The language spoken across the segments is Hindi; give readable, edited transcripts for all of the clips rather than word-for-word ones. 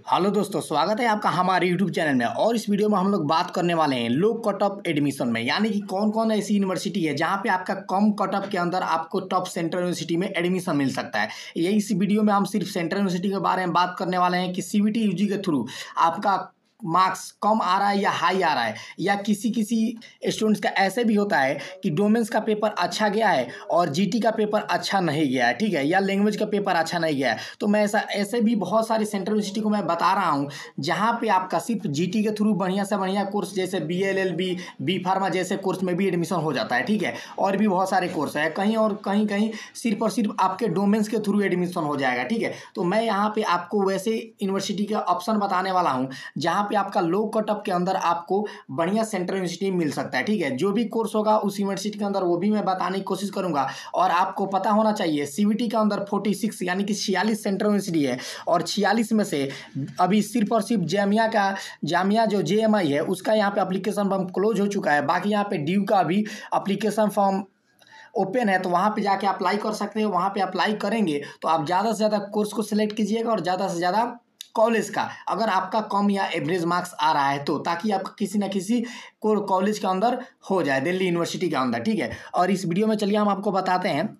हेलो दोस्तों, स्वागत है आपका हमारे यूट्यूब चैनल में। और इस वीडियो में हम लोग बात करने वाले हैं लो कट ऑफ एडमिशन में, यानी कि कौन कौन ऐसी यूनिवर्सिटी है जहां पे आपका कम कट ऑफ के अंदर आपको टॉप सेंट्रल यूनिवर्सिटी में एडमिशन मिल सकता है। ये इस वीडियो में हम सिर्फ सेंट्रल यूनिवर्सिटी के बारे में बात करने वाले हैं कि सीबीटी यूजी के थ्रू आपका मार्क्स कम आ रहा है या हाई आ रहा है, या किसी किसी स्टूडेंट्स का ऐसे भी होता है कि डोमेन्स का पेपर अच्छा गया है और जीटी का पेपर अच्छा नहीं गया है, ठीक है, या लैंग्वेज का पेपर अच्छा नहीं गया है। तो मैं ऐसे भी बहुत सारी सेंट्रल यूनिवर्सिटी को मैं बता रहा हूं जहां पे आपका सिर्फ जीटी के थ्रू बढ़िया से बढ़िया कोर्स जैसे बीएलएलबी, बी फार्मा जैसे कोर्स में भी एडमिशन हो जाता है, ठीक है। और भी बहुत सारे कोर्स है, कहीं और कहीं कहीं सिर्फ और सिर्फ आपके डोमेन्स के थ्रू एडमिशन हो जाएगा, ठीक है। तो मैं यहाँ पे आपको वैसे यूनिवर्सिटी का ऑप्शन बताने वाला हूँ जहाँ पे आपका लो कट ऑफ के अंदर आपको बढ़िया सेंट्रल यूनिवर्सिटी मिल सकता है, ठीक है। जो भी कोर्स होगा उस यूनिवर्सिटी के अंदर वो भी मैं बताने की कोशिश करूंगा। और आपको पता होना चाहिए सीबीटी के अंदर 46 यानी कि 46 सेंट्रल यूनिवर्सिटी है, और 46 में से अभी सिर्फ और सिर्फ जामिया जो जेएमआई है उसका यहाँ पे अप्लीकेशन फॉर्म क्लोज हो चुका है। बाकी यहाँ पे ड्यू का भी अप्लीकेशन फॉर्म ओपन है, तो वहाँ पे जाके अप्लाई कर सकते हैं। वहाँ पे अप्लाई करेंगे तो आप ज़्यादा से ज़्यादा कोर्स को सिलेक्ट कीजिएगा और ज़्यादा से ज़्यादा कॉलेज का, अगर आपका कम या एवरेज मार्क्स आ रहा है तो, ताकि आपका किसी ना किसी को कॉलेज के अंदर हो जाए, दिल्ली यूनिवर्सिटी के अंदर, ठीक है। और इस वीडियो में चलिए हम आपको बताते हैं,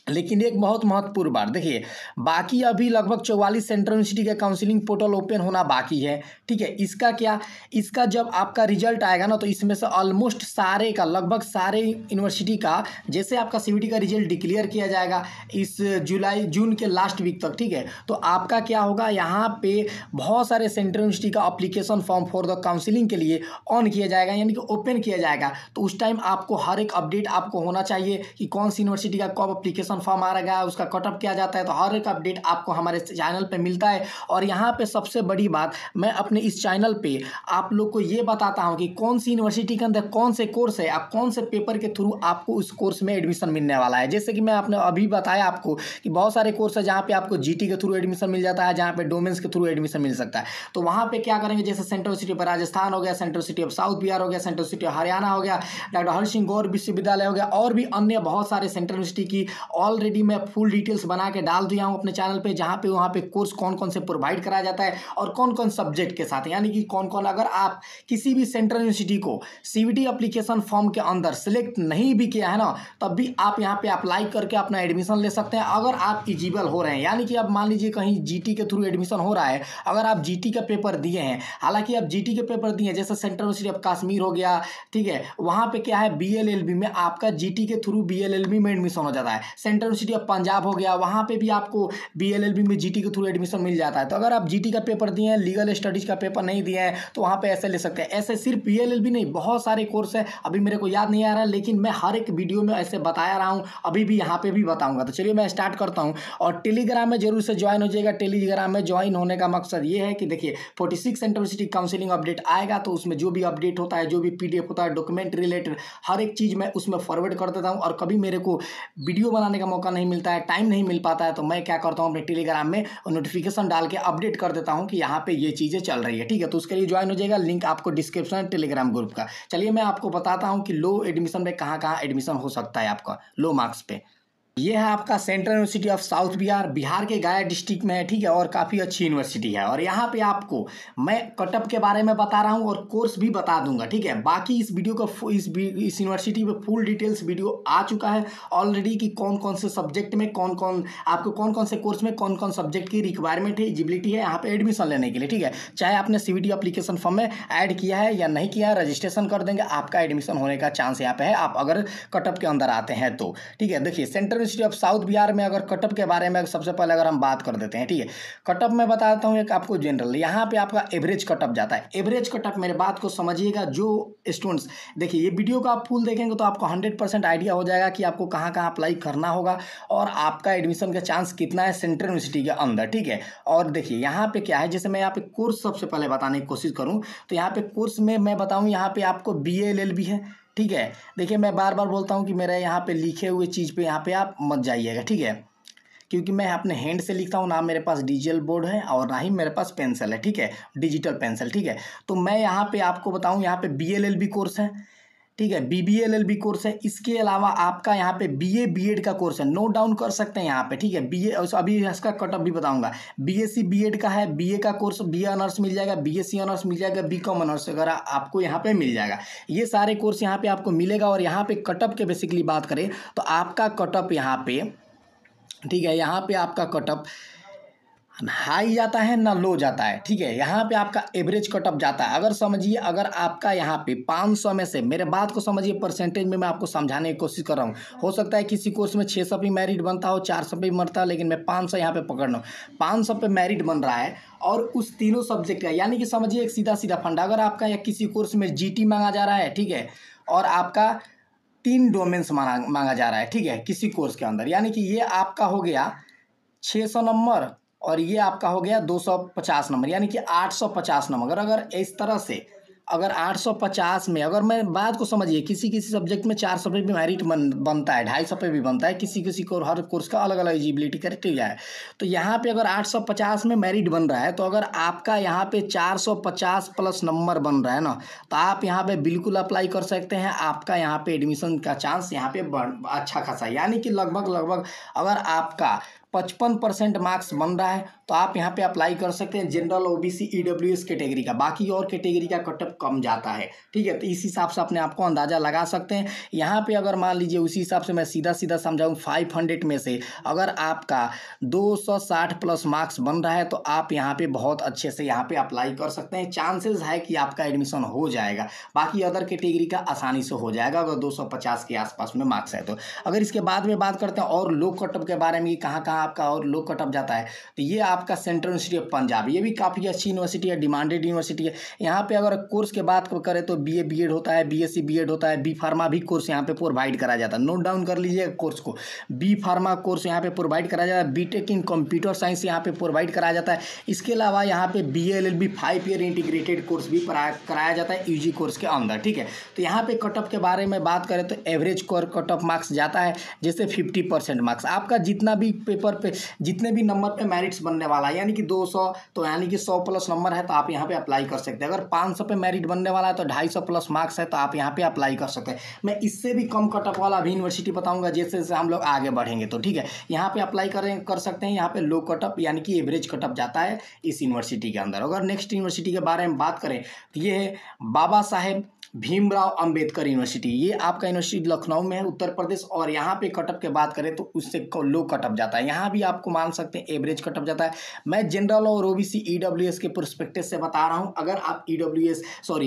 लेकिन एक बहुत महत्वपूर्ण बात देखिए, बाकी अभी लगभग 44 सेंट्रल यूनिवर्सिटी का काउंसलिंग पोर्टल ओपन होना बाकी है, ठीक है। इसका क्या, इसका जब आपका रिजल्ट आएगा ना तो इसमें से ऑलमोस्ट सारे का, लगभग सारे यूनिवर्सिटी का, जैसे आपका सीबीटी का रिजल्ट डिक्लेयर किया जाएगा इस जून के लास्ट वीक तक, ठीक है। तो आपका क्या होगा, यहाँ पे बहुत सारे सेंट्रल यूनिवर्सिटी का application form for the counselling के लिए ऑन किया जाएगा, यानी कि ओपन किया जाएगा। तो उस टाइम आपको हर एक अपडेट आपको होना चाहिए कि कौन सी यूनिवर्सिटी का कब अप्लीकेशन फॉर्म आ रहा है, उसका कट ऑफ किया जाता है। तो हर एक अपडेट आपको हमारे चैनल पे मिलता है। और यहाँ पे सबसे बड़ी बात, मैं अपने इस चैनल पे आप लोग को ये बताता हूँ कि कौन सी यूनिवर्सिटी के अंदर कौन से कोर्स है, आप कौन से पेपर के थ्रू आपको उस कोर्स में एडमिशन मिलने वाला है। जैसे कि मैं आपने अभी बताया आपको कि बहुत सारे कोर्स है जहाँ पे आपको जीटी के थ्रू एडमिशन मिल जाता है, जहाँ पे डोमेन्स के थ्रू एडमिशन मिल सकता है। तो वहाँ पे क्या करेंगे, जैसे सेंट्रल यूनिवर्सिटी पर राजस्थान हो गया, central university of south Bihar हो गया, सेंट्रल यूनिवर्सिटी ऑफ हरियाणा हो गया, डॉक्टर हरि सिंह गौर विश्वविद्यालय हो गया, और भी अन्य बहुत सारे सेंट्रल यूनिवर्सिटी की ऑलरेडी मैं फुल डिटेल्स बना के डाल दिया हूं अपने चैनल पे, जहां पे वहां पे कोर्स कौन कौन से प्रोवाइड कराया जाता है और कौन कौन सब्जेक्ट के साथ, यानी कि कौन कौन, अगर आप किसी भी सेंट्रल यूनिवर्सिटी को सीबीटी एप्लीकेशन फॉर्म के अंदर सिलेक्ट नहीं भी किया है ना, तब भी आप यहां पे अप्लाई करके अपना एडमिशन ले सकते हैं, अगर आप एलिजिबल हो रहे हैं। यानी कि अब मान लीजिए कहीं जीटी के थ्रू एडमिशन हो रहा है, अगर आप जीटी का पेपर दिए हैं, हालांकि आप जीटी के पेपर दिए हैं, जैसे सेंट्रल यूनिवर्सिटी ऑफ कश्मीर हो गया, ठीक है, वहां पे क्या है, बीएलएलबी में आपका जीटी के थ्रू बीएलएलबी में एडमिशन हो जाता है। सेंट्रल यूनिवर्सिटी ऑफ पंजाब हो गया, वहां पे भी आपको बीएलएलबी में जीटी के थ्रू एडमिशन मिल जाता है। तो अगर आप जीटी का पेपर दिए हैं, लीगल स्टडीज का पेपर नहीं दिए हैं, तो वहां पे ऐसे ले सकते हैं। ऐसे सिर्फ बीएलएलबी नहीं, बहुत सारे कोर्स है, अभी मेरे को याद नहीं आ रहा, लेकिन मैं हर एक वीडियो में ऐसे बताया रहा हूं, अभी भी यहाँ पे भी बताऊंगा। तो चलिए मैं स्टार्ट करता हूँ। और टेलीग्राम में जरूर से ज्वाइन हो जाएगा। टेलीग्राम में ज्वाइन होने का मकसद ये है कि देखिए 46 सेंट्रल यूनिवर्सिटी काउंसलिंग अपडेट आएगा, तो उसमें जो भी अपडेट होता है, जो भी पीडीएफ होता है, डॉक्यूमेंट रिलेटेड हर एक चीज़ मैं उसमें फॉरवर्ड कर देता हूँ। और कभी मेरे को वीडियो बनाने का मौका नहीं मिलता है, टाइम नहीं मिल पाता है, तो मैं क्या करता हूँ, अपने टेलीग्राम में नोटिफिकेशन डाल के अपडेट कर देता हूँ कि यहाँ पे ये चीज़ें चल रही है, ठीक है। तो उसके लिए ज्वाइन हो जाएगा, लिंक आपको डिस्क्रिप्शन टेलीग्राम ग्रुप का। चलिए मैं आपको बताता हूँ कि लो एडमिशन में कहाँ कहाँ एडमिशन हो सकता है आपका लो मार्क्स पे। ये है आपका central university of south Bihar, Bihar के गया डिस्ट्रिक्ट में है, ठीक है, और काफ़ी अच्छी यूनिवर्सिटी है। और यहाँ पे आपको मैं कटअप के बारे में बता रहा हूँ और कोर्स भी बता दूंगा, ठीक है। बाकी इस वीडियो का इस यूनिवर्सिटी पे फुल डिटेल्स वीडियो आ चुका है ऑलरेडी कि कौन कौन से सब्जेक्ट में कौन कौन आपको कौन कौन से कोर्स में कौन कौन सब्जेक्ट की रिक्वायरमेंट है, एलिजिबिलिटी है यहाँ पे एडमिशन लेने के लिए, ठीक है। चाहे आपने सीबीटी एप्लीकेशन फॉर्म में ऐड किया है या नहीं किया है, रजिस्ट्रेशन कर देंगे, आपका एडमिशन होने का चांस यहाँ पे है, आप अगर कटअप के अंदर आते हैं तो, ठीक है। देखिए central university of south Bihar में अगर कटअप के बारे में सबसे पहले अगर हम बात कर देते हैं, ठीक है। कटअप में बताता हूँ एक आपको जनरल, यहाँ पे आपका एवरेज कटअप जाता है। एवरेज कटअप, मेरे बात को समझिएगा, जो स्टूडेंट्स देखिए ये वीडियो का आप फुल देखेंगे तो आपको 100% आइडिया हो जाएगा कि आपको कहाँ कहाँ अप्लाई करना होगा और आपका एडमिशन का चांस कितना है सेंट्रल यूनिवर्सिटी के अंदर, ठीक है। और देखिए यहाँ पे क्या है, जैसे मैं यहाँ पे कोर्स सबसे पहले बताने की कोशिश करूँ तो यहाँ पे कोर्स में मैं बताऊँ, यहाँ पे आपको बीएलएलबी है, ठीक है। देखिए मैं बार बार बोलता हूँ कि मेरे यहाँ पे लिखे हुए चीज़ पे यहाँ पे आप मत जाइएगा, ठीक है, क्योंकि मैं अपने हैंड से लिखता हूँ, ना मेरे पास डिजिटल बोर्ड है और ना ही मेरे पास पेंसिल है, ठीक है, डिजिटल पेंसिल, ठीक है। तो मैं यहाँ पे आपको बताऊँ, यहाँ पे बीएलएलबी कोर्स है, ठीक है, BBA LLB कोर्स है। इसके अलावा आपका यहाँ पे BA BEd का कोर्स है, नोट डाउन कर सकते हैं यहाँ पे, ठीक है। BA अभी इसका कट ऑफ भी बताऊंगा। BSc BEd का है, BA का कोर्स, BA ऑनर्स मिल जाएगा, BSc ऑनर्स मिल जाएगा, BCom ऑनर्स वगैरह आपको यहाँ पे मिल जाएगा। ये सारे कोर्स यहाँ पे आपको मिलेगा। और यहाँ पे कट ऑफ के बेसिकली बात करें तो आपका कट ऑफ यहाँ पे, ठीक है, यहाँ पे आपका कट ऑफ हाई जाता है ना लो जाता है, ठीक है। यहाँ पे आपका एवरेज कटअप जाता है। अगर समझिए, अगर आपका यहाँ पे 500 में से, मेरे बात को समझिए, परसेंटेज में मैं आपको समझाने की कोशिश कर रहा हूँ। हो सकता है किसी कोर्स में 600 पे मेरिट बनता हो, 400 पे बनता है, लेकिन मैं 500 यहाँ पे पकड़ रहा हूँ। 500 पे मेरिट बन रहा है और उस तीनों सब्जेक्ट का, यानी कि समझिए एक सीधा सीधा फंडा, अगर आपका या किसी कोर्स में GT मांगा जा रहा है, ठीक है, और आपका 3 डोमेन्स मांगा जा रहा है, ठीक है, किसी कोर्स के अंदर, यानी कि ये आपका हो गया 600 नंबर और ये आपका हो गया 250 नंबर, यानी कि 850 नंबर। अगर इस तरह से, अगर 850 में, अगर मैं बात को समझिए, किसी किसी सब्जेक्ट में 400 पे भी मेरिट बनता है, 250 पे भी बनता है, किसी किसी को, हर कोर्स का अलग अलग एलिजिबिलिटी क्राइटेरिया है। तो यहाँ पे अगर 850 में मेरिट बन रहा है, तो अगर आपका यहाँ पे 450 प्लस नंबर बन रहा है ना, तो आप यहाँ पे बिल्कुल अप्लाई कर सकते हैं। आपका यहाँ पे एडमिशन का चांस यहाँ पे अच्छा खासा, यानी कि लगभग अगर आपका 55% मार्क्स बन रहा है तो आप यहाँ पे अप्लाई कर सकते हैं जनरल, OBC, EWS कैटेगरी का। बाकी और कैटेगरी का कटअप कम जाता है, ठीक है। तो इस हिसाब से अपने आपको अंदाज़ा लगा सकते हैं। यहाँ पे अगर मान लीजिए, उसी हिसाब से मैं सीधा सीधा समझाऊँ, 500 में से अगर आपका 260 प्लस मार्क्स बन रहा है तो आप यहाँ पे बहुत अच्छे से यहाँ पे अप्लाई कर सकते हैं। चांसेस है कि आपका एडमिशन हो जाएगा। बाकी अदर कैटेगरी का आसानी से हो जाएगा अगर 250 के आसपास में मार्क्स है तो। अगर इसके बाद में बात करते हैं और लो कटअप के बारे में, कहाँ कहाँ आपका और लो कटअप जाता है, तो ये आपका सेंट्रल यूनिवर्सिटी ऑफ पंजाब, ये भी काफ़ी अच्छी यूनिवर्सिटी है, डिमांडेड यूनिवर्सिटी है। यहाँ पे अगर कोर्स के बात करें तो BA BEd होता है, BSc BEd होता है, B Pharma भी कोर्स यहाँ पे प्रोवाइड कराया जाता है। नोट डाउन कर लीजिए कोर्स को, B Pharma कोर्स यहाँ पे प्रोवाइड कराया जाता है। BTech इन कंप्यूटर साइंस यहाँ पे प्रोवाइड कराया जाता है। इसके अलावा यहाँ पे BA LLB 5 year integrated course भी कराया जाता है UG कोर्स के अंदर, ठीक है। तो यहाँ पे कटअप के बारे में बात करें तो एवरेज कटअप मार्क्स जाता है जैसे 50% मार्क्स। आपका जितना भी पेपर पे, जितने भी नंबर पे मेरिट्स बनने वाला है, यानी कि 200, तो यानी कि 100 प्लस नंबर है तो आप यहाँ पे अप्लाई कर सकते हैं। अगर 500 पे मेरिट बनने वाला है तो 250 प्लस मार्क्स है तो आप यहाँ पे अप्लाई कर सकते हैं। मैं इससे भी कम कटअप वाला भी यूनिवर्सिटी बताऊंगा जैसे जैसे हम लोग आगे बढ़ेंगे, तो ठीक है, यहाँ पे अप्लाई कर सकते हैं। यहाँ पे लो कटअप यानी कि एवरेज कटअप जाता है इस यूनिवर्सिटी के अंदर। अगर नेक्स्ट यूनिवर्सिटी के बारे में बात करें तो ये है बाबा साहेब भीमराव अंबेडकर यूनिवर्सिटी। ये आपका यूनिवर्सिटी लखनऊ में है, उत्तर प्रदेश। और यहाँ पे कटअप के बात करें तो उससे लो कटअप जाता है। यहाँ भी आपको मान सकते हैं एवरेज कटअप जाता है। मैं जनरल और OBC EWS के पर्सपेक्टिव से बता रहा हूँ। अगर आप EWS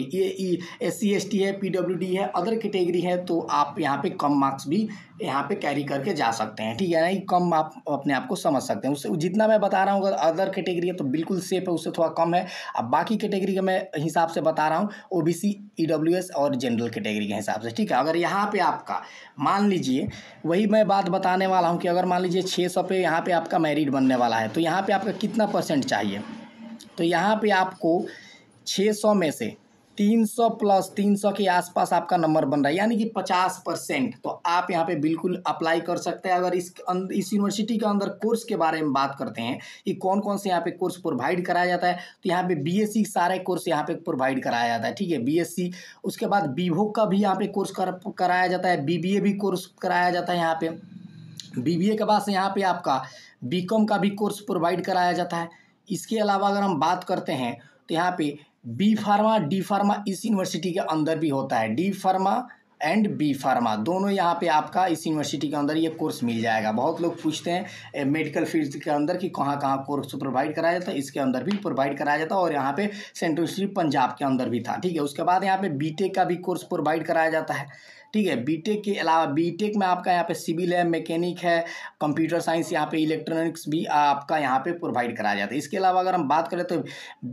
ये SC ST है, PWD है, अदर कैटेगरी है, तो आप यहाँ पे कम मार्क्स भी यहाँ पे कैरी करके जा सकते हैं, ठीक है ना। कम आप अपने आप को समझ सकते हैं उससे, जितना मैं बता रहा हूँ अगर अदर कैटेगरी है तो बिल्कुल सेफ है, उससे थोड़ा कम है। अब बाकी कैटेगरी का मैं हिसाब से बता रहा हूँ, OBC EWS और जनरल कैटेगरी के हिसाब से, ठीक है। अगर यहाँ पे आपका मान लीजिए, वही मैं बात बताने वाला हूँ कि अगर मान लीजिए 600 पे यहाँ पे आपका मेरिट बनने वाला है तो यहाँ पे आपका कितना % चाहिए, तो यहाँ पे आपको 600 में से 300 प्लस 300 के आसपास आपका नंबर बन रहा है, यानी कि 50%। तो आप यहाँ पे बिल्कुल अप्लाई कर सकते हैं। अगर इस यूनिवर्सिटी के अंदर कोर्स के बारे में बात करते हैं कि कौन कौन से यहाँ पे कोर्स प्रोवाइड कराया जाता है, तो यहाँ पे BSc सारे कोर्स यहाँ पे प्रोवाइड कराया जाता है, ठीक है, BSc। उसके बाद BVoc का भी यहाँ पे कोर्स कराया जाता है, BBA भी कोर्स कराया जाता है यहाँ पे। BBA के बाद से यहाँ पे आपका BCom का भी कोर्स प्रोवाइड कराया जाता है। इसके अलावा अगर हम बात करते हैं तो यहाँ पे B Pharma D Pharma इस यूनिवर्सिटी के अंदर भी होता है। D Pharma and B Pharma दोनों यहाँ पे आपका इस यूनिवर्सिटी के अंदर ये कोर्स मिल जाएगा। बहुत लोग पूछते हैं मेडिकल फील्ड के अंदर कि कहाँ कहाँ कोर्स प्रोवाइड कराया जाता है, इसके अंदर भी प्रोवाइड कराया जाता है। और यहाँ पे सेंट्रल यूनिवर्सिटी पंजाब के अंदर भी था, ठीक है। उसके बाद यहाँ पे BTech का भी कोर्स प्रोवाइड कराया जाता है, ठीक है। BTech के अलावा BTech में आपका यहाँ पे सिविल है, मैकेनिक है, कंप्यूटर साइंस, यहाँ पे इलेक्ट्रॉनिक्स भी आपका यहाँ पे प्रोवाइड कराया जाता है। इसके अलावा अगर हम बात करें तो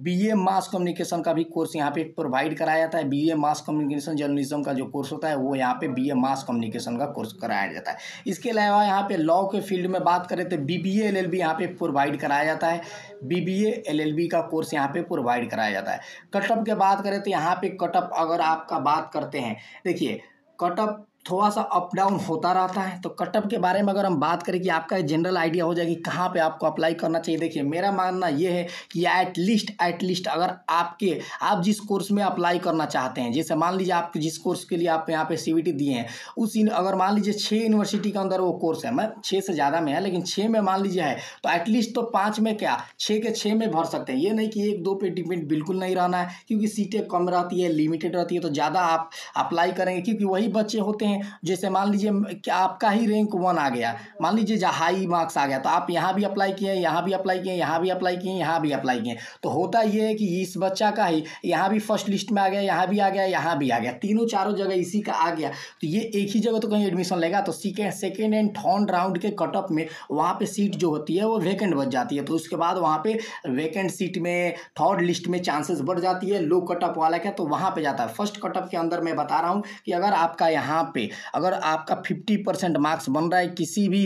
BA मास कम्युनिकेशन का भी कोर्स यहाँ पे प्रोवाइड कराया जाता है। BA मास कम्युनिकेशन जर्नलिज्म का जो कोर्स होता है वो यहाँ पे BA मास कम्युनिकेशन का कोर्स कराया जाता है। इसके अलावा यहाँ पे लॉ के फील्ड में बात करें तो BBA LLB यहाँ पे प्रोवाइड कराया जाता है। BBA LLB का कोर्स यहाँ पे प्रोवाइड कराया जाता है। कटअप की बात करें तो यहाँ पे कटअप अगर आपका बात करते हैं, देखिए कटअप थोड़ा सा अप डाउन होता रहता है। तो कटअप के बारे में अगर हम बात करें कि आपका जनरल आइडिया हो जाए कि कहाँ पे आपको अप्लाई करना चाहिए, देखिए मेरा मानना ये है कि एटलीस्ट अगर आप जिस कोर्स में अप्लाई करना चाहते हैं, जैसे मान लीजिए आप जिस कोर्स के लिए आप यहाँ पे CVT दिए हैं अगर मान लीजिए 6 यूनिवर्सिटी के अंदर वो कोर्स है, मैं 6 से ज़्यादा में है लेकिन 6 में मान लीजिए है, तो एटलीस्ट तो 5 में क्या 6 के 6 में भर सकते हैं। ये नहीं कि 1-2 पे डिपेंड बिल्कुल नहीं रहना है, क्योंकि सीटें कम रहती है, लिमिटेड रहती है, तो ज़्यादा आप अप्लाई करेंगे क्योंकि वही बच्चे होते हैं जैसे मान लीजिए कि आपका ही रैंक 1 आ गया, मान लीजिए हाई मार्क्स आ गया, तो आप यहाँ भी अप्लाई किए, यहाँ भी अप्लाई किए, यहाँ भी अप्लाई किए, यहाँ भी अप्लाई किए, तो होता ये है कि इस बच्चा का ही यहाँ भी फर्स्ट लिस्ट में आ गया, यहाँ भी आ गया, यहाँ भी आ गया, तीनों चारों जगह इसी का आ गया, तो ये एक ही जगह तो कहीं एडमिशन लेगा, तो सेकेंड एंड थर्ड राउंड के कटअप में वहाँ पे सीट जो होती है वो वैकेंट बच जाती है, तो उसके बाद वहाँ पे वैकेंट सीट में थर्ड लिस्ट में चांसेस बढ़ जाती है। लो कटअप वाला क्या तो वहाँ पे जाता है। फर्स्ट कटअप के अंदर मैं बता रहा हूँ कि अगर आपका यहाँ पे अगर आपका 50% मार्क्स बन रहा है किसी भी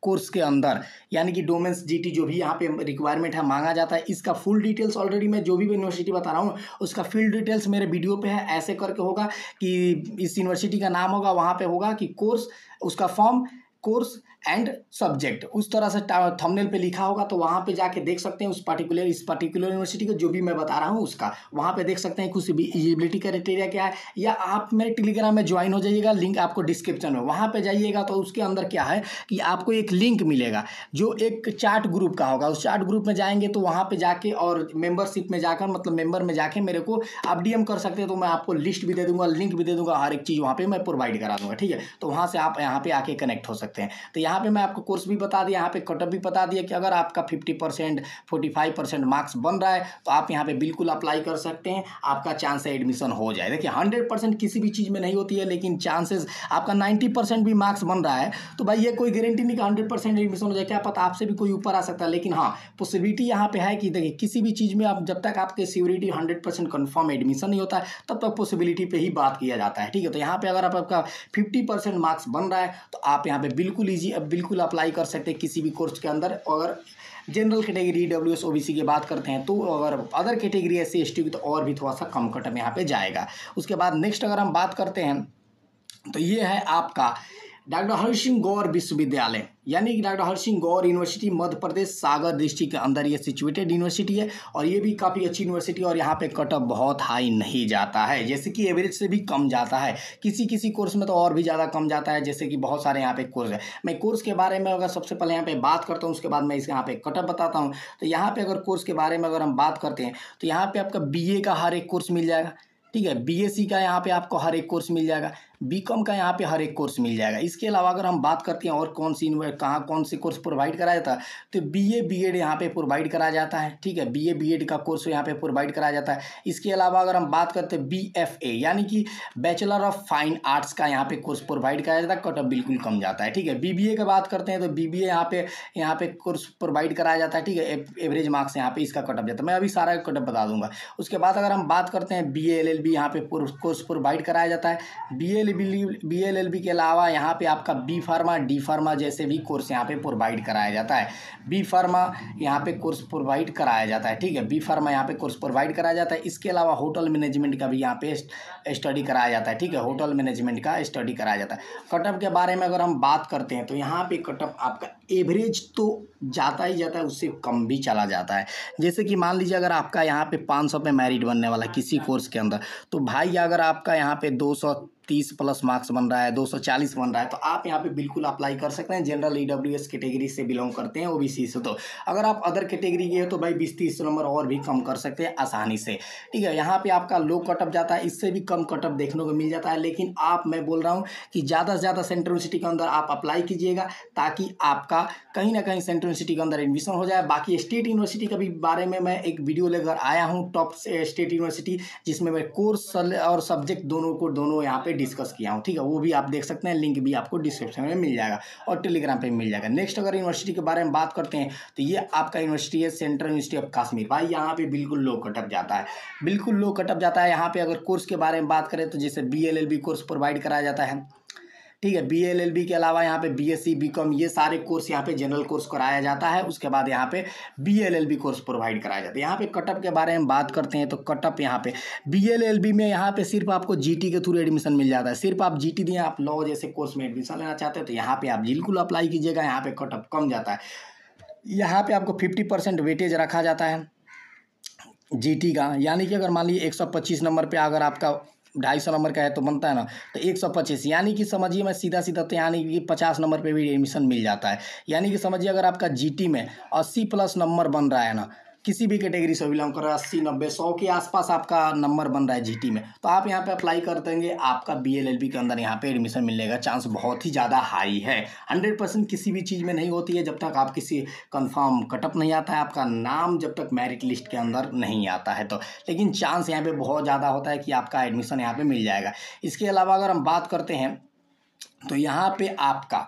कोर्स के अंदर, यानी कि डोमेन्स GT जो भी यहाँ पे रिक्वायरमेंट है मांगा जाता है, इसका फुल डिटेल्स ऑलरेडी मैं जो भी यूनिवर्सिटी बता रहा हूँ उसका फुल डिटेल्स मेरे वीडियो पे है। ऐसे करके होगा कि इस यूनिवर्सिटी का नाम होगा, वहाँ पे होगा कि कोर्स, उसका फॉर्म, कोर्स एंड सब्जेक्ट, उस तरह से थंबनेल पे लिखा होगा, तो वहाँ पे जाके देख सकते हैं इस पर्टिकुलर यूनिवर्सिटी को जो भी मैं बता रहा हूँ उसका, वहाँ पे देख सकते हैं कुछ भी एलिजिबिलिटी क्राइटेरिया क्या है, या आप मेरे टेलीग्राम में ज्वाइन हो जाइएगा, लिंक आपको डिस्क्रिप्शन में, वहाँ पे जाइएगा तो उसके अंदर क्या है कि आपको एक लिंक मिलेगा जो एक चार्ट ग्रुप का होगा। उस चार्ट ग्रुप में जाएंगे तो वहाँ पे जाके और मेंबरशिप में जाकर मतलब मेंबर में जाके मेरे को आप DM कर सकते हैं, तो मैं आपको लिस्ट भी दे दूंगा, लिंक भी दे दूंगा, हर एक चीज़ वहाँ पे मैं प्रोवाइड करा दूंगा, ठीक है। तो वहाँ से आप यहाँ पे आके कनेक्ट हो सकते हैं। तो यहाँ पे मैं आपको कोर्स भी बता दिया, यहाँ पे कटअप भी बता दिया कि अगर आपका 50% 45% मार्क्स बन रहा है तो आप यहाँ पे बिल्कुल अप्लाई कर सकते हैं, आपका चांस है एडमिशन हो जाए। देखिए 100% किसी भी चीज़ में नहीं होती है, लेकिन चांसेस आपका 90% भी मार्क्स बन रहा है तो भाई ये कोई गारंटी नहीं कि 100% एडमिशन हो जाए, क्या पता आपसे भी कोई ऊपर आ सकता है। लेकिन हाँ पॉसिबिलिटी यहाँ पे है कि देखिए किसी भी चीज़ में आप जब तक आपके सिक्योरिटी 100% कन्फर्म एडमिशन नहीं होता है तब तक पॉसिबिलिटी पे ही बात किया जाता है, ठीक है। तो यहाँ पे अगर आपका 50% मार्क्स बन रहा है तो आप यहाँ पे बिल्कुल अप्लाई कर सकते हैं किसी भी कोर्स के अंदर। अगर जनरल कैटेगरी EWS OBC की बात करते हैं तो अगर अदर कैटेगरी SC ST की तो और भी थोड़ा सा कम कटअप यहाँ पे जाएगा। उसके बाद नेक्स्ट अगर हम बात करते हैं तो ये है आपका डॉक्टर हरि सिंह गौर विश्वविद्यालय, यानी कि डॉक्टर हरि सिंह गौर यूनिवर्सिटी मध्य प्रदेश सागर डिस्ट्रिक्ट के अंदर ये सिचुएटेड यूनिवर्सिटी है और ये भी काफ़ी अच्छी यूनिवर्सिटी और यहाँ पे कटअप बहुत हाई नहीं जाता है, जैसे कि एवरेज से भी कम जाता है, किसी कोर्स में तो और भी ज़्यादा कम जाता है, जैसे कि बहुत सारे यहाँ पे कोर्स है। मैं कोर्स के बारे में अगर सबसे पहले यहाँ पे बात करता हूँ उसके बाद मैं इसके यहाँ पे कटअप बताता हूँ। तो यहाँ पे अगर कोर्स के बारे में अगर हम बात करते हैं तो यहाँ पे आपका BA का हर एक कोर्स मिल जाएगा, ठीक है। BSc का यहाँ पे आपको हर एक कोर्स मिल जाएगा, BCom का यहाँ पे हर एक कोर्स मिल जाएगा। इसके अलावा अगर हम बात करते हैं और कौन से कोर्स प्रोवाइड कराया जाता है तो BA BEd यहाँ पे प्रोवाइड कराया जाता है, ठीक है। BA BEd का कोर्स यहाँ पे प्रोवाइड कराया जाता है। इसके अलावा अगर हम बात करते हैं BFA यानी कि बैचलर ऑफ फाइन आर्ट्स का यहाँ पे कोर्स प्रोवाइड कराया जाता है, कटअप बिल्कुल कम जाता है, ठीक है। BBA की बात करते हैं तो BBA यहाँ पे कोर्स प्रोवाइड कराया जाता है, ठीक है। एवरेज मार्क्स यहाँ पे इसका कटअप जाता है, मैं अभी सारा कटअप बता दूंगा। उसके बाद अगर हम बात करते हैं BA LLB यहाँ पे कोर्स प्रोवाइड कराया जाता है। BA LLB के अलावा यहाँ पे आपका B Pharma D Pharma जैसे भी कोर्स यहाँ पे प्रोवाइड कराया जाता है। B Pharma यहाँ पे कोर्स प्रोवाइड कराया जाता है, ठीक है। B Pharma यहाँ पे कोर्स प्रोवाइड कराया जाता है। इसके अलावा होटल मैनेजमेंट का भी यहाँ पे स्टडी कराया जाता है, ठीक है। होटल मैनेजमेंट का स्टडी कराया जाता है। कटअप के बारे में अगर हम बात करते हैं तो यहाँ पे कटअप आपका एवरेज तो जाता ही जाता है, उससे कम भी चला जाता है। जैसे कि मान लीजिए अगर आपका यहाँ पे 500 पे मेरिट बनने वाला किसी कोर्स के अंदर, तो भाई अगर आपका यहाँ पे 230 प्लस मार्क्स बन रहा है, 240 बन रहा है, तो आप यहाँ पे बिल्कुल अप्लाई कर सकते हैं। जनरल EWS कैटेगरी से बिलोंग करते हैं OBC से, तो अगर आप अदर कैटेगरी के हो तो भाई 20-30 नंबर और भी कम कर सकते हैं आसानी से, ठीक है। यहाँ पे आपका लो कटअप जाता है, इससे भी कम कटअप देखने को मिल जाता है। लेकिन मैं बोल रहा हूँ कि ज़्यादा से ज़्यादा सेंट्रल यूनिवर्सिटी के अंदर आप अप्लाई कीजिएगा ताकि आपका कहीं ना कहीं सेंट्रल यूनिवर्सिटी के अंदर एडमिशन हो जाए। बाकी स्टेट यूनिवर्सिटी का भी बारे में मैं एक वीडियो लेकर आया हूँ, टॉप स्टेट यूनिवर्सिटी, जिसमें मैं कोर्स और सब्जेक्ट दोनों यहाँ पे डिस्कस किया हूँ, ठीक है। वो भी आप देख सकते हैं, लिंक भी आपको डिस्क्रिप्शन में मिल जाएगा और टेलीग्राम पे मिल जाएगा। नेक्स्ट अगर यूनिवर्सिटी के बारे में बात करते हैं तो ये आपका यूनिवर्सिटी है सेंट्रल यूनिवर्सिटी ऑफ कश्मीर। भाई यहाँ पे बिल्कुल लो कटअप जाता है, बिल्कुल लो कटअप जाता है। यहाँ पे अगर कोर्स के बारे में बात करें तो जैसे BLLB कोर्स प्रोवाइड कराया जाता है, ठीक है। BA-LLB के अलावा यहाँ पे BSc BCom ये सारे कोर्स यहाँ पे जनरल कोर्स कराया जाता है। उसके बाद यहाँ पे BA-LLB कोर्स प्रोवाइड कराया जाता है। यहाँ पे कटअप के बारे में बात करते हैं तो कटअप यहाँ पे BA-LLB में यहाँ पे सिर्फ आपको GT के थ्रू एडमिशन मिल जाता है। सिर्फ आप GT दिए, आप लॉ जैसे कोर्स में एडमिशन लेना चाहते हैं तो यहाँ पे आप बिल्कुल अप्लाई कीजिएगा। यहाँ पे कटअप कम जाता है। यहाँ पे आपको 50% वेटेज रखा जाता है GT का, यानी कि अगर मान लीजिए 125 नंबर पे अगर आपका 250 नंबर का है तो बनता है ना, तो 125 यानी कि समझिए मैं सीधा सीधा तो यानी कि 50 नंबर पे भी एडमिशन मिल जाता है। यानी कि समझिए अगर आपका GT में 80+ नंबर बन रहा है ना, किसी भी कैटेगरी से बिलोंग कर रहा है, 80 90 100 के आसपास आपका नंबर बन रहा है GT में, तो आप यहाँ पे अप्लाई कर देंगे, आपका BA-LLB के अंदर यहाँ पे एडमिशन मिलने का चांस बहुत ही ज़्यादा हाई है। 100% किसी भी चीज़ में नहीं होती है जब तक आप किसी कंफर्म कटअप नहीं आता है, आपका नाम जब तक मेरिट लिस्ट के अंदर नहीं आता है तो, लेकिन चांस यहाँ पे बहुत ज़्यादा होता है कि आपका एडमिशन यहाँ पे मिल जाएगा। इसके अलावा अगर हम बात करते हैं तो यहाँ पे आपका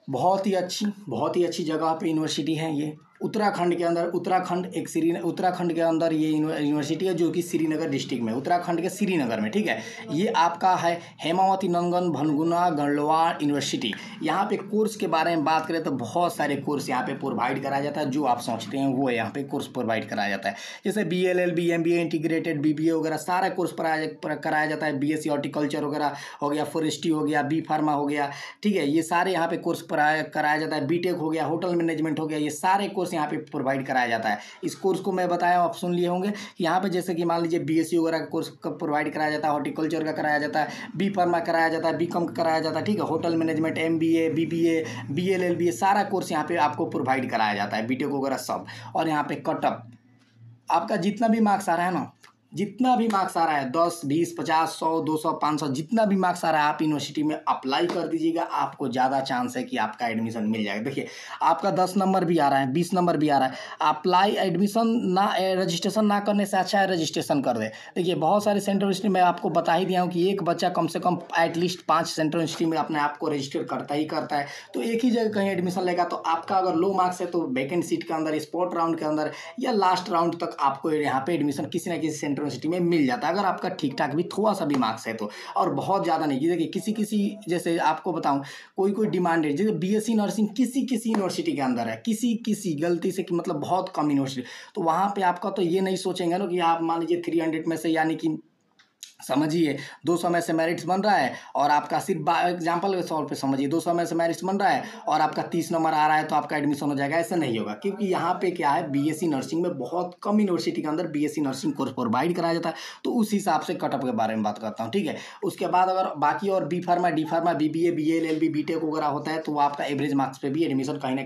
बहुत ही अच्छी जगह पे यूनिवर्सिटी है ये उत्तराखंड के अंदर। उत्तराखंड के अंदर ये यूनिवर्सिटी है जो कि श्रीनगर डिस्ट्रिक्ट में, उत्तराखंड के श्रीनगर में, ठीक है। ये आपका है हेमावती नंदन भनगुना गढ़वाल यूनिवर्सिटी। यहाँ पे कोर्स के बारे में बात करें तो बहुत सारे कोर्स यहाँ पे प्रोवाइड कराया जाता है। जो आप सोचते हैं वो यहाँ पे कोर्स प्रोवाइड कराया जाता है, जैसे BA-LLB MBA इंटीग्रेटेड BBA वगैरह सारा कोर्स कराया जाता है। BSc हॉर्टिकल्चर वगैरह हो गया, फॉरेस्ट्री हो गया, B फार्मा हो गया, ठीक है। ये सारे यहाँ पे कोर्स कराया जाता है। BTech हो गया, होटल मैनेजमेंट हो गया, ये सारे कोर्स यहाँ पे प्रोवाइड कराया जाता है। इस कोर्स को मैं बताया आप सुन लिए होंगे। यहाँ पे जैसे कि मान लीजिए BSc वगैरह का कोर्स प्रोवाइड कराया जाता है, हॉर्टिकल्चर का कराया जाता है, B फार्मा कराया जाता है, BCom का कराया जाता है, ठीक है। Hotel management, MBA BBA BA-LLB सारा कोर्स यहाँ पे आपको प्रोवाइड कराया जाता है, BTech वगैरह सब। और यहाँ पे कटअप आपका जितना भी मार्क्स आ रहा है ना, जितना भी मार्क्स आ रहा है 10 20 50 100 200 500 जितना भी मार्क्स आ रहा है आप यूनिवर्सिटी में अप्लाई कर दीजिएगा, आपको ज़्यादा चांस है कि आपका एडमिशन मिल जाएगा। देखिए आपका 10 नंबर भी आ रहा है, 20 नंबर भी आ रहा है, अप्लाई एडमिशन ना रजिस्ट्रेशन ना करने से अच्छा है रजिस्ट्रेशन कर दे। देखिए बहुत सारे सेंट्रल यूनिवर्सिटी में आपको बता ही दिया हूँ कि एक बच्चा कम से कम एटलीस्ट 5 सेंट्रल यूनिवर्सिटी में अपने आप को रजिस्टर करता ही करता है। तो एक ही जगह कहीं एडमिशन लेगा तो आपका अगर लो मार्क्स है तो वैकेंट सीट के अंदर, स्पॉट राउंड के अंदर या लास्ट राउंड तक आपको यहाँ पे एडमिशन किसी ना किसी सेंट्रल यूनिवर्सिटी में मिल जाता है, अगर आपका ठीक ठाक भी थोड़ा सा भी मार्क्स है तो। और बहुत ज़्यादा नहीं, देखिए किसी जैसे आपको बताऊं कोई डिमांडेड जैसे BSc नर्सिंग किसी यूनिवर्सिटी के अंदर है, किसी गलती से मतलब बहुत कम यूनिवर्सिटी, तो वहाँ पे आपका तो ये नहीं सोचेंगे ना कि आप मान लीजिए 300 में से यानी कि समझिए 200 में से मेरिट्स बन रहा है और आपका सिर्फ एग्जाम्पल के तौर पे समझिए 200 में से मेरिट्स बन रहा है और आपका 30 नंबर आ रहा है तो आपका एडमिशन हो जाएगा, ऐसा नहीं होगा। क्योंकि यहाँ पे क्या है BSc नर्सिंग में बहुत कम यूनिवर्सिटी के अंदर BSc नर्सिंग कोर्स प्रोवाइड कराया जाता है, तो उस हिसाब से कटअप के बारे में बात करता हूँ, ठीक है। उसके बाद अगर बाकी और B pharma D pharma BBA BA-LLB BTech वगैरह होता है तो आपका एवरेज मार्क्स पे भी एडमिशन कहीं ना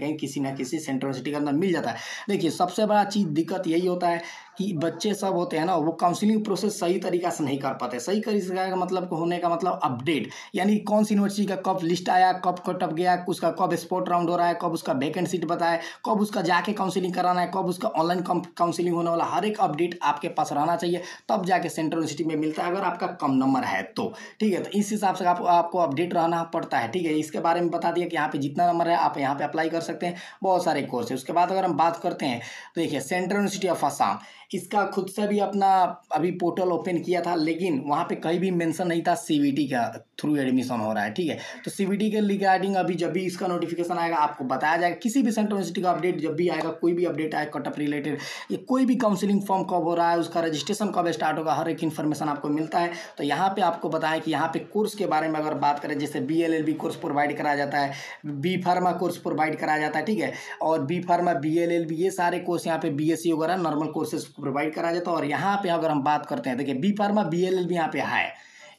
किसी सेंट्रल यूनिवर्सिटी के अंदर मिल जाता है। देखिए सबसे बड़ा चीज़ दिक्कत यही होता है कि बच्चे सब होते हैं ना, वो काउंसलिंग प्रोसेस सही तरीका से नहीं कर पाते। सही तरीका का मतलब होने का मतलब अपडेट, यानी कौन सी यूनिवर्सिटी का कब लिस्ट आया, कब कटअप गया, उसका कब स्पॉट राउंड हो रहा है, कब उसका वैकेंट सीट बताए, कब उसका जाके काउंसलिंग कराना है, कब उसका ऑनलाइन काउंसलिंग होने वाला, हर एक अपडेट आपके पास रहना चाहिए, तब जाके सेंट्रल यूनिवर्सिटी में मिलता है अगर आपका कम नंबर है तो, ठीक है। तो इस हिसाब से आपको अपडेट रहना पड़ता है, ठीक है। इसके बारे में बता दिया कि यहाँ पे जितना नंबर है आप यहाँ पे अप्लाई कर सकते हैं, बहुत सारे कोर्स है। उसके बाद अगर हम बात करते हैं तो देखिए सेंट्रल यूनिवर्सिटी ऑफ आसाम, इसका खुद से भी अपना अभी पोर्टल ओपन किया था, लेकिन वहाँ पे कहीं भी मेंशन नहीं था CVT का थ्रू एडमिशन हो रहा है, ठीक है। तो CVT के रिगार्डिंग अभी जब भी इसका नोटिफिकेशन आएगा आपको बताया जाएगा। किसी भी सेंट्रल यूनिवर्सिटी का अपडेट जब भी आएगा, कोई भी अपडेट आए कटअप रिलेटेड, ये कोई भी काउंसलिंग फॉर्म कब हो रहा है, उसका रजिस्ट्रेशन कब स्टार्ट होगा, हर एक इन्फॉर्मेशन आपको मिलता है। तो यहाँ पे आपको बताएं कि यहाँ पे कोर्स के बारे में अगर बात करें, जैसे BA-LLB कोर्स प्रोवाइड कराया जाता है, B फार्मा कोर्स प्रोवाइड कराया जाता है, ठीक है। और B फार्मा BA-LLB ये सारे कोर्स यहाँ पे BSc वगैरह नॉर्मल कोर्सेज प्रोवाइड कराया जाता है। और यहाँ पे अगर हम बात करते हैं, देखिए B फार्मा BA-LLB यहाँ पे है,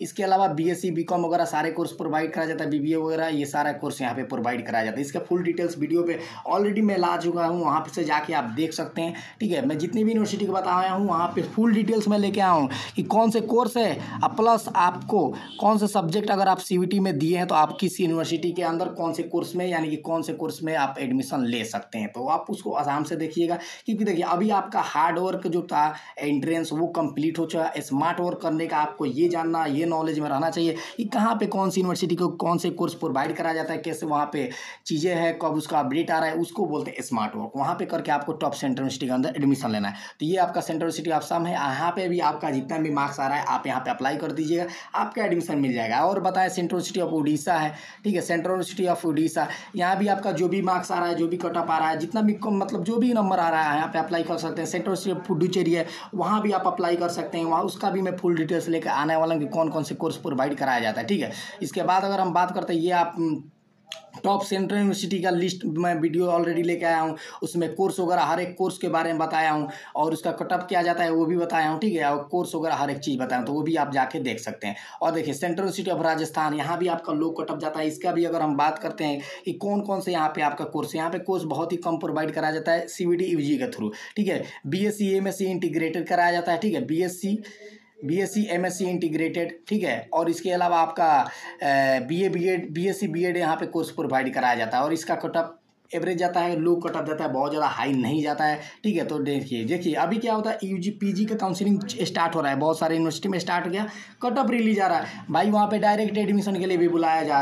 इसके अलावा BSc BCom वगैरह सारे कोर्स प्रोवाइड कराया जाता है, BBA वगैरह ये सारा कोर्स यहाँ पे प्रोवाइड कराया जाता है। इसका फुल डिटेल्स वीडियो पे ऑलरेडी मैं ला चुका हूँ, वहाँ पे से जाके आप देख सकते हैं, ठीक है। मैं जितनी भी यूनिवर्सिटी को बताया हूँ वहाँ पे फुल डिटेल्स में लेके आया हूँ कि कौन से कोर्स है, प्लस आपको कौन से सब्जेक्ट अगर आप CVT में दिए हैं तो आप किस यूनिवर्सिटी के अंदर कौन से कोर्स में, यानी कि कौन से कोर्स में आप एडमिशन ले सकते हैं, तो आप उसको आराम से देखिएगा। क्योंकि देखिए अभी आपका हार्ड वर्क जो था एंट्रेंस वो कंप्लीट हो चुका है, स्मार्ट वर्क करने का आपको ये जानना ये नॉलेज में रहना चाहिए कि कहाँ पे कौन सी यूनिवर्सिटी को कौन से कोर्स प्रोवाइड करा जाता है, कैसे वहाँ पे चीज़ें हैं, कब उसका अपडेट आ रहा है, उसको बोलते हैं स्मार्ट वर्क। वहाँ पे करके आपको टॉप सेंट्रल यूनिवर्सिटी के अंदर एडमिशन लेना है। तो ये आपका सेंट्रल यूनिवर्सिटी ऑफ असम है। यहाँ पे भी आपका जितना भी मार्क्स आ रहा है आप यहाँ पे अप्लाई कर दीजिएगा, आपका एडमिशन मिल जाएगा। और बताएं सेंट्रल यूनिवर्सिटी ऑफ उड़ीसा है, ठीक है, सेंट्रल यूनिवर्सिटी ऑफ उड़ीसा, यहाँ भी आपका जो भी मार्क्स आ रहा है, जो भी कट ऑफ आ रहा है, जितना भी मतलब जो भी नंबर आ रहा है यहाँ पे अप्लाई कर सकते हैं। सेंट्रल यूनिवर्सिटी ऑफ पुडुचेरी है, वहाँ भी आप अप्लाई कर सकते हैं। वहाँ उसका भी मैं फुल डिटेल्स लेकर आने वाला हूँ कि कौन कौन से कोर्स प्रोवाइड कराया जाता है, ठीक है। इसके बाद अगर हम बात करते हैं, ये आप टॉप सेंट्रल यूनिवर्सिटी का लिस्ट मैं वीडियो ऑलरेडी लेके आया हूँ, उसमें कोर्स वगैरह हर एक कोर्स के बारे में बताया हूँ और उसका कटअप क्या जाता है वो भी बताया हूँ, ठीक है, और कोर्स वगैरह हर एक चीज़ बताया हूँ, तो वो भी आप जाके देख सकते हैं। और देखिए सेंट्रल यूनिवर्सिटी ऑफ राजस्थान, यहाँ भी आपका लो कटअप जाता है। इसका भी अगर हम बात करते हैं कि कौन कौन से यहाँ पे आपका कोर्स है, यहाँ पे कोर्स बहुत ही कम प्रोवाइड कराया जाता है CVT UG के थ्रू, ठीक है। BSc MSc इंटीग्रेटेड कराया जाता है, ठीक है, BSc MSc इंटीग्रेटेड, ठीक है। और इसके अलावा आपका BA BEd BSc BEd यहाँ पे कोर्स प्रोवाइड कराया जाता है और इसका कटअप एवरेज जाता है, लो कटअप जाता है, बहुत ज़्यादा हाई नहीं जाता है, ठीक है। तो देखिए अभी क्या होता है, UG PG का काउंसलिंग स्टार्ट हो रहा है, बहुत सारे यूनिवर्सिटी में स्टार्ट हो गया, कटअप रिलीज आ रहा है भाई, वहाँ पे डायरेक्ट एडमिशन के लिए भी बुलाया जा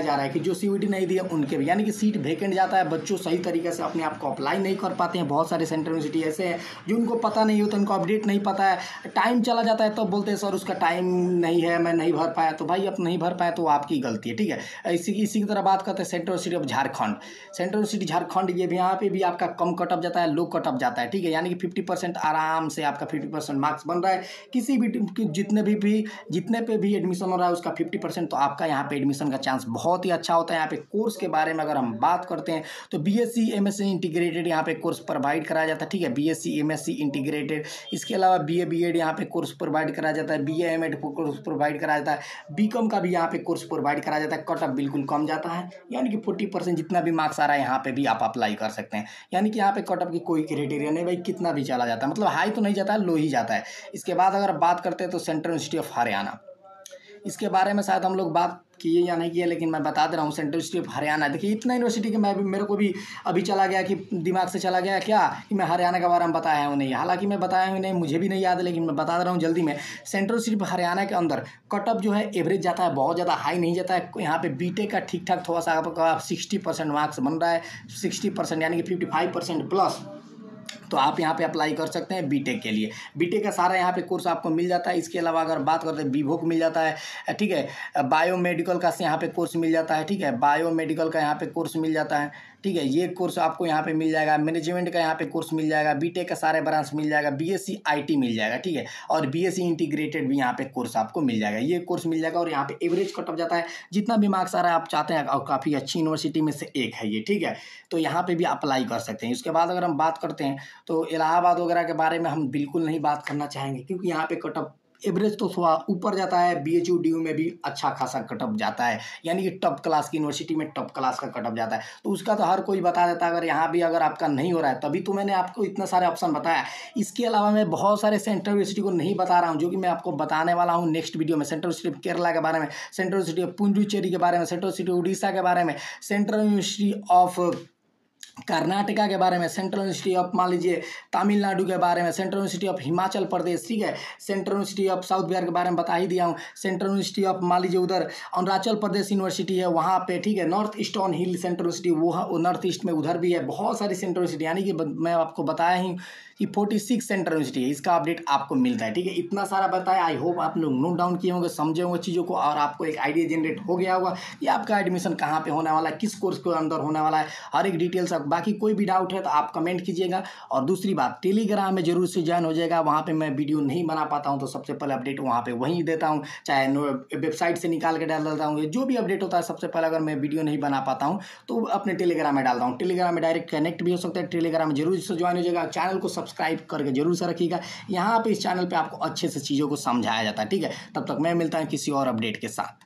रहा है कि जो CVT नहीं दिया उनके भी, यानी कि सीट वेकेंट जाता है। बच्चों सही तरीके से अपने आप को अप्लाई नहीं कर पाते हैं। बहुत सारे सेंट्रल यूनिवर्सिटी ऐसे हैं जो उनको पता नहीं होता, उनको अपडेट नहीं पता है, टाइम चला जाता है तब बोलते हैं सर उसका टाइम नहीं है, मैं नहीं भर पाया। तो भाई अब नहीं भर पाया तो आपकी गलती है, ठीक है। इसी की तरह बात करते हैं central university of Jharkhand. Central university Jharkhand, ये भी यहाँ पे भी आपका कम कटअप जाता है, लो कटअप जाता है, ठीक है, यानी कि 50% आराम से आपका 50% मार्क्स बन रहा है। किसी भी जितने पे भी एडमिशन हो रहा है उसका 50%, तो आपका यहाँ पे एडमिशन का चांस बहुत ही अच्छा होता है। यहाँ पे कोर्स के बारे में अगर हम बात करते हैं तो BSc MSc इंटीग्रेटेड यहाँ पे कोर्स प्रोवाइड कराया जाता है, ठीक है, BSc MSc इंटीग्रेटेड। इसके अलावा BA BEd यहाँ पे कोर्स प्रोवाइड कराया जाता है, BA MAd कोर्स प्रोवाइड कराया जाता है, BCom का भी यहाँ पे कोर्स प्रोवाइड कराया जाता है। कटअप बिल्कुल कम जाता है, यानी कि 40% जितना भी मार्क्स आ रहा है यहाँ पे भी आप अप्लाई कर सकते हैं, यानी कि यहाँ पे कटअप की कोई क्राइटेरिया नहीं भाई, कितना भी चला जाता है, मतलब हाई तो नहीं जाता है, लो ही जाता है। इसके बाद अगर बात करते हैं तो सेंट्रल यूनिवर्सिटी ऑफ हरियाणा, इसके बारे में शायद हम लोग बात किए या नहीं किए, लेकिन मैं बता दे रहा हूँ सेंट्रल यूनिवर्सिटी ऑफ हरियाणा। देखिए इतना यूनिवर्सिटी के मेरे को भी अभी चला गया कि दिमाग से चला गया क्या कि मैं हरियाणा के बारे में बताया हूँ नहीं, हालांकि मैं बताया हूँ नहीं, मुझे भी नहीं याद है, लेकिन मैं बता दे रहा हूँ जल्दी में। सेंट्रल यूनिवर्सिटी ऑफ हरियाणा के अंदर कटअप जो है एवरेज जाता है, बहुत ज़्यादा हाई नहीं जाता है। यहाँ पे BTech का ठीक ठाक थोड़ा सा आपका 60% मार्क्स बन रहा है, 60% यानी कि 55% प्लस, तो आप यहाँ पे अप्लाई कर सकते हैं BTech के लिए। BTech का सारा यहाँ पे कोर्स आपको मिल जाता है। इसके अलावा अगर बात करते हैं BVoc मिल जाता है, ठीक है, बायोमेडिकल का यहाँ पे कोर्स मिल जाता है, ठीक है, बायोमेडिकल का यहाँ पे कोर्स मिल जाता है, ठीक है, ये कोर्स आपको यहाँ पे मिल जाएगा। मैनेजमेंट का यहाँ पे कोर्स मिल जाएगा, BTech का सारे ब्रांच मिल जाएगा, BSc IT मिल जाएगा, ठीक है, और BSc इंटीग्रेटेड भी यहाँ पे कोर्स आपको मिल जाएगा, ये कोर्स मिल जाएगा। और यहाँ पे एवरेज कटअप जाता है, जितना भी मार्क्स आ रहा है आप चाहते हैं, और काफ़ी अच्छी यूनिवर्सिटी में से एक है ये, ठीक है, तो यहाँ पे भी अप्लाई कर सकते हैं। उसके बाद अगर हम बात करते हैं तो इलाहाबाद वगैरह के बारे में हम बिल्कुल नहीं बात करना चाहेंगे, क्योंकि यहाँ पे कटअप एवरेज तो थोड़ा ऊपर जाता है, BHU DU में भी अच्छा खासा कटअप जाता है, यानी कि टॉप क्लास की यूनिवर्सिटी में टॉप क्लास का कटअप जाता है, तो उसका तो हर कोई बता देता है। अगर यहाँ भी अगर आपका नहीं हो रहा है, तभी तो मैंने आपको इतने सारे ऑप्शन बताया। इसके अलावा मैं बहुत सारे सेंट्रल यूनिवर्सिटी को नहीं बता रहा हूँ, जो कि मैं आपको बताने वाला हूँ नेक्स्ट वीडियो में। सेंट्रल यूनिवर्सिटी ऑफ केरला के बारे में, सेंट्रल यूनिवर्सिटी ऑफ पुडुचेरी के बारे में, सेंट्रल यूनिवर्सिटी ऑफ उड़ीसा के बारे में, सेंट्रल यूनिवर्सिटी ऑफ कर्नाटका के बारे में, सेंट्रल यूनिवर्सिटी ऑफ मान लीजिए तमिलनाडु के बारे में, central university of Himachal Pradesh, ठीक है, central university of south Bihar के बारे में बता ही दिया हूँ। सेंट्रल यूनिवर्सिटी ऑफ मान लीजिए उधर अरुणाचल प्रदेश यूनिवर्सिटी है वहाँ पे, ठीक है, नॉर्थ ईस्टर्न हिल सेंट्रल यूनिवर्सिटी वो नॉर्थ ईस्ट में उधर भी है। बहुत सारी सेंट्रल यूनिवर्सिटी, यानी कि मैं आपको बताया ही कि 46 सेंट्रल यूनिवर्सिटी है, इसका अपडेट आपको मिलता है, ठीक है। इतना सारा बताया, आई होप आप लोग नोट डाउन किए होंगे, समझे होंगे चीज़ों को, और आपको एक आइडिया जनरेट हो गया होगा कि आपका एडमिशन कहाँ पे होने वाला है, किस कोर्स के अंदर होने वाला है, हर एक डिटेल्स। बाकी कोई भी डाउट है तो आप कमेंट कीजिएगा। और दूसरी बात, टेलीग्राम में जरूर से ज्वाइन हो जाएगा, वहाँ पे मैं वीडियो नहीं बना पाता हूँ तो सबसे पहले अपडेट वहाँ पे वहीं देता हूँ, चाहे वेबसाइट से निकाल के डाल देता हूँ। जो भी अपडेट होता है सबसे पहले अगर मैं वीडियो नहीं बना पाता हूँ तो अपने टेलीग्राम में डालता हूँ। टेलीग्राम में डायरेक्ट कनेक्ट भी हो सकता है, टेलीग्राम में जरूर से ज्वाइन हो जाएगा। चैनल को सब्सक्राइब करके जरूर से रखिएगा, यहाँ पे इस चैनल पे आपको अच्छे से चीज़ों को समझाया जाता है, ठीक है। तब तक मैं मिलता हूँ किसी और अपडेट के साथ।